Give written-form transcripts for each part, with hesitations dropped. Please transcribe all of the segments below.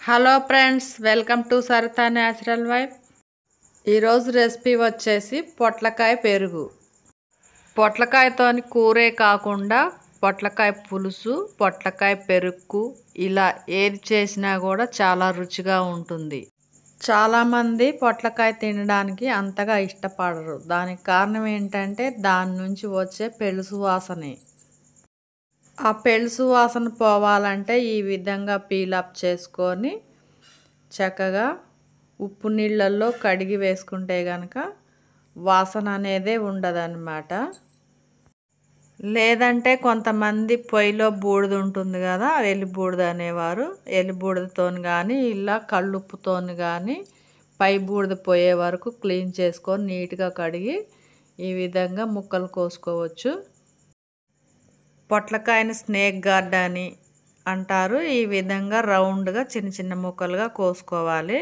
Hello friends, welcome to Saritha natural wife. ఈరోజు recipe వచ్చేసి పొట్లకాయ పెరుగు. పొట్లకాయతోని కూరే కాకుండా పొట్లకాయ పులుసు, పొట్లకాయ పెరుగు ఇలా ఏది చేసినా కూడా చాలా రుచిగా ఉంటుంది. చాలామంది పొట్లకాయ తినడానికి అంతగా ఇష్టపడరు. దానికి కారణం ఏంటంటే దాని నుంచి వచ్చే పెళుసు వాసనే. ఆ పెళుసు వాసన పోవాలంటే ఈ విధంగా పీలప్ చేసుకొని చక్కగా ఉప్పు నీళ్ళల్లో కడిగి వేసుకుంటే కనుక వాసన అనేదే ఉండదన్నమాట. లేదంటే కొంతమంది పొయ్యిలో బూడిద ఉంటుంది కదా, ఎల్లిబూడిద అనేవారు. ఎల్లిబూడిదతోని కానీ ఇలా కళ్ళుప్పుతోని కానీ పై బూడిద పోయే వరకు క్లీన్ చేసుకొని నీట్గా కడిగి ఈ విధంగా ముక్కలు కోసుకోవచ్చు. పొట్లకాయని స్నేక్ గార్డ్ అని అంటారు. ఈ విధంగా రౌండ్గా చిన్న చిన్న ముక్కలుగా కోసుకోవాలి.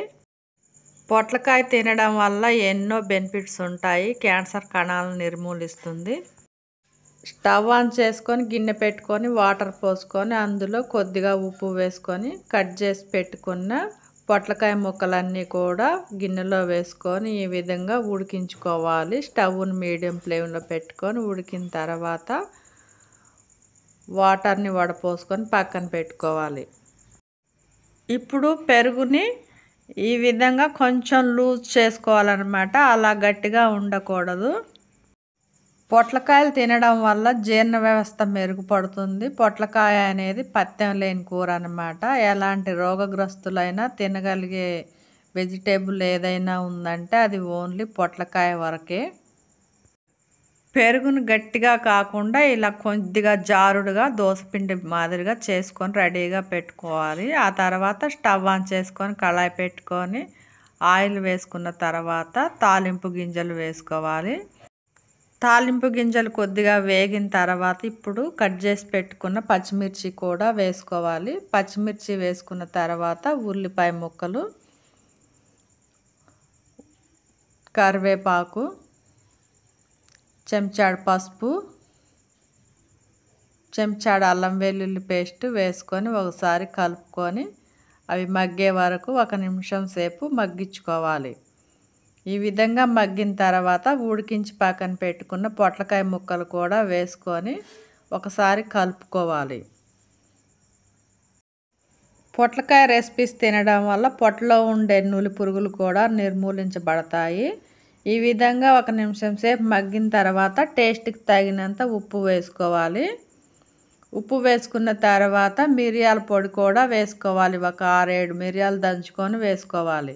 పొట్లకాయ తినడం వల్ల ఎన్నో బెనిఫిట్స్ ఉంటాయి. క్యాన్సర్ కణాలను నిర్మూలిస్తుంది. స్టవ్ ఆన్ చేసుకొని గిన్నె పెట్టుకొని వాటర్ పోసుకొని అందులో కొద్దిగా ఉప్పు వేసుకొని కట్ చేసి పెట్టుకున్న పొట్లకాయ ముక్కలన్నీ కూడా గిన్నెలో వేసుకొని ఈ విధంగా ఉడికించుకోవాలి. స్టవ్ను మీడియం ఫ్లేమ్లో పెట్టుకొని ఉడికిన తర్వాత వాటర్ని వడపోసుకొని పక్కన పెట్టుకోవాలి. ఇప్పుడు పెరుగుని ఈ విధంగా కొంచెం లూజ్ చేసుకోవాలన్నమాట. అలా గట్టిగా ఉండకూడదు. పొట్లకాయలు తినడం వల్ల జీర్ణ వ్యవస్థ మెరుగుపడుతుంది. పొట్లకాయ అనేది పథ్యం లేని కూర అన్నమాట. ఎలాంటి రోగగ్రస్తులైనా తినగలిగే వెజిటేబుల్ ఏదైనా ఉందంటే అది ఓన్లీ పొట్లకాయ వరకే. పెరుగును గట్టిగా కాకుండా ఇలా కొద్దిగా జారుడుగా దోసపిండి మాదిరిగా చేసుకొని రెడీగా పెట్టుకోవాలి. ఆ తర్వాత స్టవ్ ఆన్ చేసుకొని కళాయి పెట్టుకొని ఆయిల్ వేసుకున్న తర్వాత తాలింపు గింజలు వేసుకోవాలి. తాలింపు గింజలు కొద్దిగా వేగిన తర్వాత ఇప్పుడు కట్ చేసి పెట్టుకున్న పచ్చిమిర్చి కూడా వేసుకోవాలి. పచ్చిమిర్చి వేసుకున్న తర్వాత ఉల్లిపాయ ముక్కలు, కరివేపాకు, చెంచాడు పసుపు, చెంచాడు అల్లం వెల్లుల్లి పేస్ట్ వేసుకొని ఒకసారి కలుపుకొని అవి మగ్గే వరకు 1 నిమిషం సేపు మగ్గించుకోవాలి. ఈ విధంగా మగ్గిన తర్వాత ఉడికించి పక్కన పెట్టుకున్న పొట్లకాయ ముక్కలు కూడా వేసుకొని ఒకసారి కలుపుకోవాలి. పొట్లకాయ రెసిపీస్ తినడం వల్ల పొట్టలో ఉండే నులి పురుగులు కూడా నిర్మూలించబడతాయి. ఈ విధంగా 1 నిమిషం సేపు మగ్గిన తర్వాత టేస్ట్కి తగినంత ఉప్పు వేసుకోవాలి. ఉప్పు వేసుకున్న తర్వాత మిరియాల పొడి కూడా వేసుకోవాలి. ఒక 6-7 మిరియాలు దంచుకొని వేసుకోవాలి.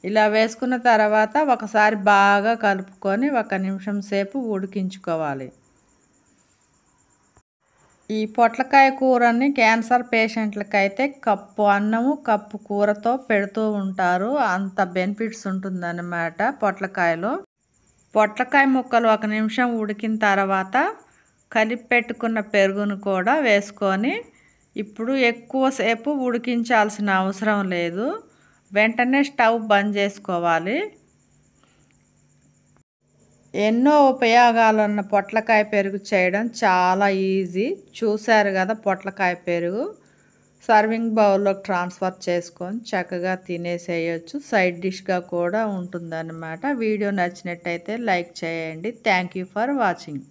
ఇలా వేసుకున్న తర్వాత ఒకసారి బాగా కలుపుకొని 1 నిమిషం సేపు ఉడికించుకోవాలి. ఈ పొట్లకాయ కూరని క్యాన్సర్ పేషెంట్లకైతే కప్పు అన్నము కప్పు కూరతో పెడుతూ ఉంటారు. అంత బెనిఫిట్స్ ఉంటుందన్నమాట పొట్లకాయలో. పొట్లకాయ ముక్కలు 1 నిమిషం ఉడికిన తర్వాత కలిపి పెట్టుకున్న పెరుగును కూడా వేసుకొని ఇప్పుడు ఎక్కువసేపు ఉడికించాల్సిన అవసరం లేదు. వెంటనే స్టవ్ బంద్ చేసుకోవాలి. ఎన్నో ఉపయోగాలున్న పొట్లకాయ పెరుగు చేయడం చాలా ఈజీ. చూశారు కదా పొట్లకాయ పెరుగు. సర్వింగ్ బౌల్లోకి ట్రాన్స్ఫర్ చేసుకొని చక్కగా తినేసేయచ్చు. సైడ్ డిష్గా కూడా ఉంటుందన్నమాట. వీడియో నచ్చినట్టయితే లైక్ చేయండి. Thank you for watching.